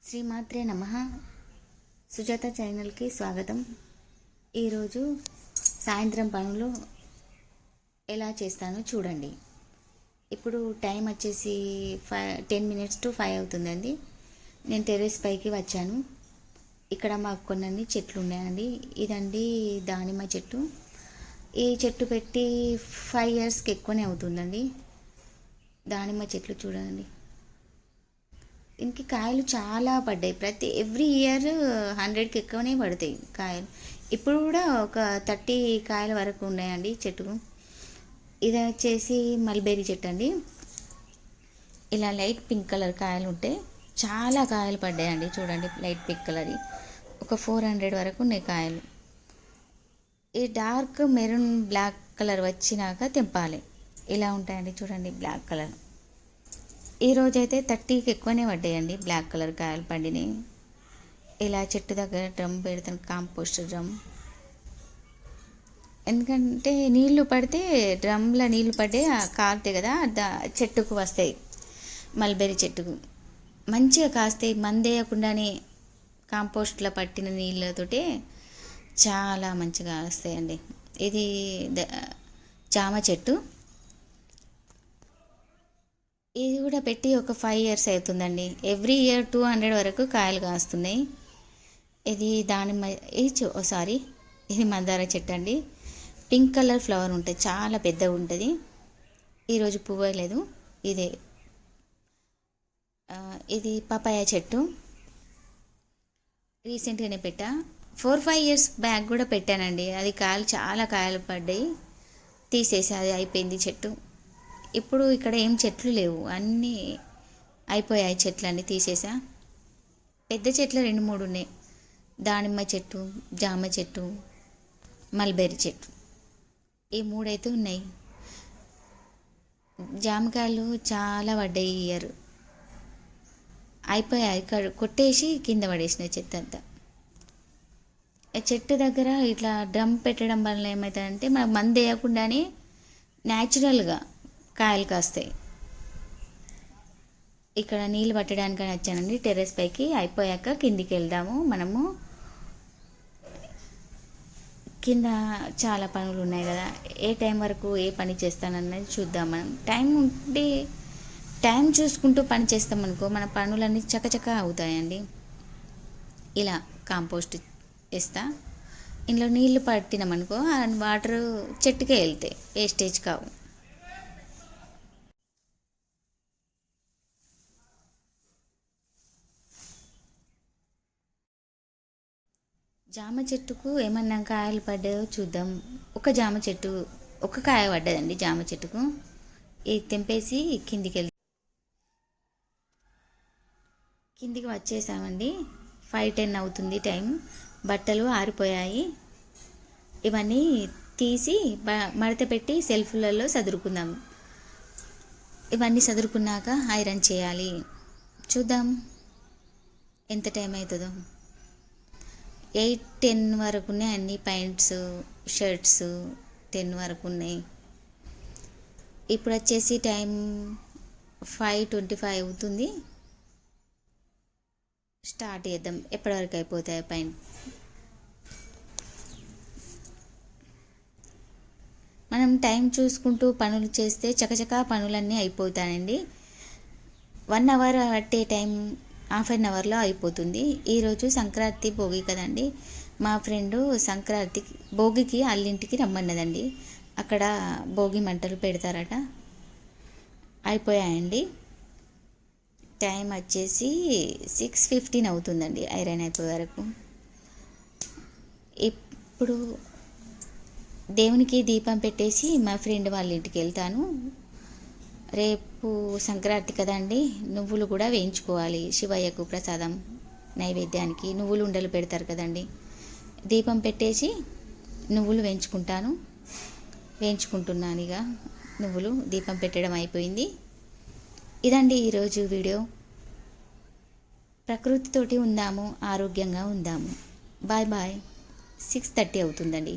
శ్రీమాత్రే నమః. సుజాత ఛానల్కి స్వాగతం. ఈరోజు సాయంత్రం పనులు ఎలా చేస్తానో చూడండి. ఇప్పుడు టైం వచ్చేసి 10 minutes to 5 అవుతుందండి. నేను టెర్రస్ పైకి వచ్చాను. ఇక్కడ మాకు కొన్ని చెట్లు ఉన్నాయండి. ఇదండి దానిమ్మ చెట్టు. ఈ చెట్టు పెట్టి 5 yearsకి ఎక్కువనే అవుతుందండి. దానిమ్మ చెట్లు చూడండి, దీనికి కాయలు చాలా పడ్డాయి. ఎవ్రీ ఇయర్ 100కి ఎక్కువనే పడతాయి కాయలు. ఇప్పుడు కూడా ఒక 30 కాయల వరకు ఉన్నాయండి చెట్టుకు. ఇది వచ్చేసి మల్బెర్రీ చెట్టు అండి. ఇలా లైట్ పింక్ కలర్ కాయలు ఉంటాయి. చాలా కాయలు పడ్డాయండి చూడండి, లైట్ పింక్ కలర్. ఒక 400 వరకు ఉన్నాయి కాయలు. ఈ డార్క్ మెరూన్ బ్లాక్ కలర్ వచ్చినాక తెంపాలి. ఇలా ఉంటాయండి చూడండి, బ్లాక్ కలర్. ఈరోజైతే 30కి ఎక్కువనే పడ్డాయండి బ్లాక్ కలర్ కాయలు పండినాయి. ఇలా చెట్టు దగ్గర డ్రమ్ పెడతాను, కాంపోస్ట్ డ్రమ్. ఎందుకంటే నీళ్లు పడితే డ్రమ్లో నీళ్లు పడితే కారుతాయి కదా, చెట్టుకు వస్తాయి. మల్బెర్రీ చెట్టుకు మంచిగా కాస్తాయి. మందేయకుండానే కాంపోస్ట్లో పట్టిన నీళ్ళతోటే చాలా మంచిగా వస్తాయండి. ఇది జామ చెట్టు. ఇది కూడా పెట్టి ఒక 5 years అవుతుందండి. ఎవ్రీ ఇయర్ 200 వరకు కాయలు కాస్తున్నాయి. ఇది దానిమ్మ, ఇది మందార చెట్టు అండి. పింక్ కలర్ ఫ్లవర్ ఉంటుంది, చాలా పెద్దగా ఉంటుంది. ఈరోజు పువ్వు లేదు. ఇది పపాయ చెట్టు. రీసెంట్గానే పెట్టా. 4-5 years బ్యాక్ కూడా పెట్టానండి. అది చాలా కాయలు పడ్డాయి. తీసేసి అది అయిపోయింది చెట్టు. ఇప్పుడు ఇక్కడ ఏం చెట్లు లేవు, అన్నీ అయిపోయాయి. చెట్లన్నీ తీసేసా. పెద్ద చెట్లు 2-3 ఉన్నాయి. దానిమ్మ చెట్టు, జామ చెట్టు, మల్బెర్రీ చెట్టు, ఈ 3 అయితే ఉన్నాయి. జామకాయలు చాలా పడ్డాయి ఈ ఇయర్. అయిపోయాయి, కొట్టేసి కింద పడేసిన చెత్త అంతా. చెట్టు దగ్గర ఇట్లా డ్రమ్ పెట్టడం వల్ల ఏమవుతుందంటే మనకు మందు వేయకుండానే న్యాచురల్గా కాయలు కాస్తాయి. ఇక్కడ నీళ్ళు పట్టడానికి వచ్చానండి టెర్రస్ పైకి. అయిపోయాక కిందికి వెళ్దాము మనము. కింద చాలా పనులు ఉన్నాయి కదా, ఏ టైం వరకు ఏ పని చేస్తానన్నది చూద్దాం. మనం టైం చూసుకుంటూ పని చేస్తామనుకో మన పనులన్నీ చకచక అవుతాయండి. ఇలా కాంపోస్ట్ వేస్తా. ఇందులో నీళ్లు పట్టినామనుకో ఆ వాటర్ చెట్టుకే వెళ్తాయి, వేస్టేజ్ కావు. జామ చెట్టుకు ఏమన్నా కాయలు పడ్డాయో చూద్దాం. ఒక జామ చెట్టు, ఒక కాయ పడ్డదండి జామ చెట్టుకు. ఇది తెంపేసి కిందికి వచ్చేసామండి. 5-10 అవుతుంది టైం. బట్టలు ఆరిపోయాయి. ఇవన్నీ తీసి మడత పెట్టి సెల్ఫ్లలో సదురుకుందాం. ఇవన్నీ సదురుకున్నాక ఐరన్ చేయాలి. చూద్దాం ఎంత టైం అవుతుందో. 8-10 వరకు ఉన్నాయి. అన్ని ప్యాంట్స్, షర్ట్స్ 10 వరకు ఉన్నాయి. ఇప్పుడు వచ్చేసి టైం 5:25 అవుతుంది. స్టార్ట్ చేద్దాం. ఎప్పటివరకు అయిపోతాయి ప్యాంట్. మనం టైం చూసుకుంటూ పనులు చేస్తే చకచకా పనులన్నీ అయిపోతాయండి. 1 hour పట్టే టైం 1/2 అవర్లో అయిపోతుంది. ఈరోజు సంక్రాంతి భోగి కదండి. మా ఫ్రెండు సంక్రాంతికి భోగికి అల్లింటికి రమ్మన్నదండి. అక్కడ భోగి మంటలు పెడతారట. అయిపోయాయండి. టైం వచ్చేసి 6:15 అవుతుందండి ఐరన్ అయిపోయే వరకు. ఇప్పుడు దేవునికి దీపం పెట్టేసి మా ఫ్రెండ్ వాళ్ళ ఇంటికి వెళ్తాను. రేపు సంక్రాంతి కదండి, నువ్వులు కూడా వేయించుకోవాలి. శివయ్యకు ప్రసాదం నైవేద్యానికి నువ్వులు ఉండలు పెడతారు కదండి. దీపం పెట్టేసి నువ్వులు వేయించుకుంటున్నాను. ఇక నువ్వులు దీపం పెట్టడం అయిపోయింది. ఇదండి ఈరోజు వీడియో. ప్రకృతితోటి ఉందాము, ఆరోగ్యంగా ఉందాము. Bye bye. 6:30 అవుతుందండి.